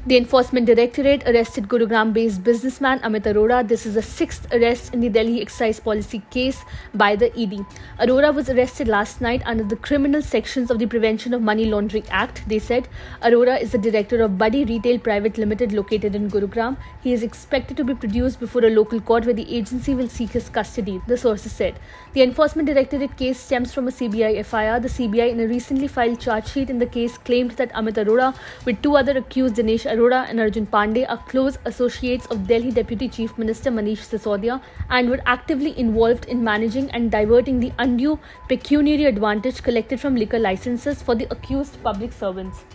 The Enforcement Directorate arrested Gurugram-based businessman Amit Arora. This is the sixth arrest in the Delhi excise policy case by the ED. Arora was arrested last night under the criminal sections of the Prevention of Money Laundering Act. They said Arora is the director of Buddy Retail Private Limited located in Gurugram. He is expected to be produced before a local court where the agency will seek his custody, the sources said. The Enforcement Directorate case stems from a CBI FIR. The CBI, in a recently filed charge sheet in the case, claimed that Amit Arora, with two other accused, Dinesh Arora and Arjun Pandey, are close associates of Delhi Deputy Chief Minister Manish Sisodia and were actively involved in managing and diverting the undue pecuniary advantage collected from liquor licenses for the accused public servants.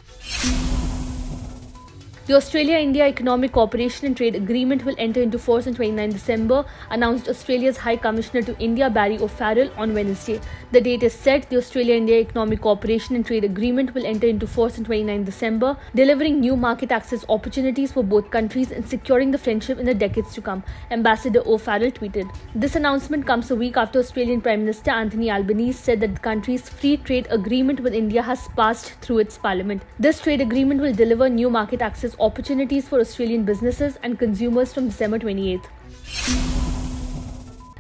The Australia-India Economic Cooperation and Trade Agreement will enter into force on 29 December, announced Australia's High Commissioner to India Barry O'Farrell on Wednesday. The date is set. The Australia-India Economic Cooperation and Trade Agreement will enter into force on 29 December, delivering new market access opportunities for both countries and securing the friendship in the decades to come, Ambassador O'Farrell tweeted. This announcement comes a week after Australian Prime Minister Anthony Albanese said that the country's free trade agreement with India has passed through its parliament. This trade agreement will deliver new market access opportunities for Australian businesses and consumers from December 28th.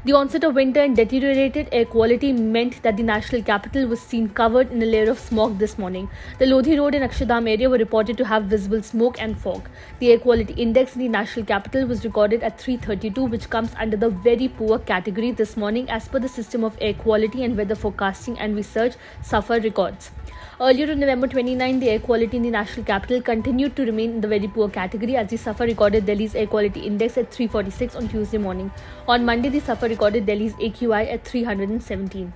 The onset of winter and deteriorated air quality meant that the national capital was seen covered in a layer of smog this morning. The Lodhi Road and Akshardham area were reported to have visible smoke and fog. The air quality index in the national capital was recorded at 332, which comes under the very poor category this morning as per the System of Air Quality and Weather Forecasting and Research SAFAR records. Earlier on November 29, the air quality in the national capital continued to remain in the very poor category as the SAFAR recorded Delhi's air quality index at 346 on Tuesday morning. On Monday, the SAFAR recorded Delhi's AQI at 317.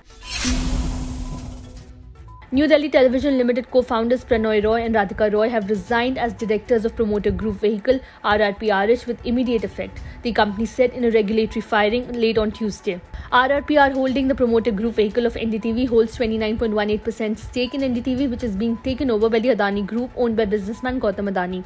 New Delhi Television Limited co-founders Prannoy Roy and Radhika Roy have resigned as directors of promoter group vehicle RRPRH with immediate effect, the company said in a regulatory filing late on Tuesday. RRPR holding the promoter group vehicle of NDTV holds 29.18% stake in NDTV, which is being taken over by the Adani Group owned by businessman Gautam Adani.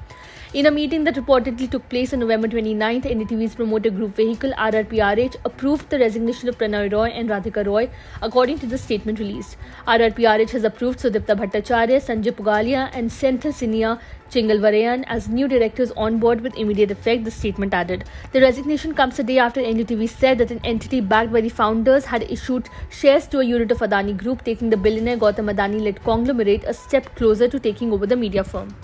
In a meeting that reportedly took place on November 29th, NDTV's promoter group vehicle RRPRH approved the resignation of Prannoy Roy and Radhika Roy, according to the statement released. RRPRH has approved Sudipta Bhattacharya, Sanjay Pugalia and Sentha Sinia Chingalvarayan as new directors on board with immediate effect, the statement added. The resignation comes a day after NDTV said that an entity backed by the founders had issued shares to a unit of Adani Group, taking the billionaire Gautam Adani-led conglomerate a step closer to taking over the media firm.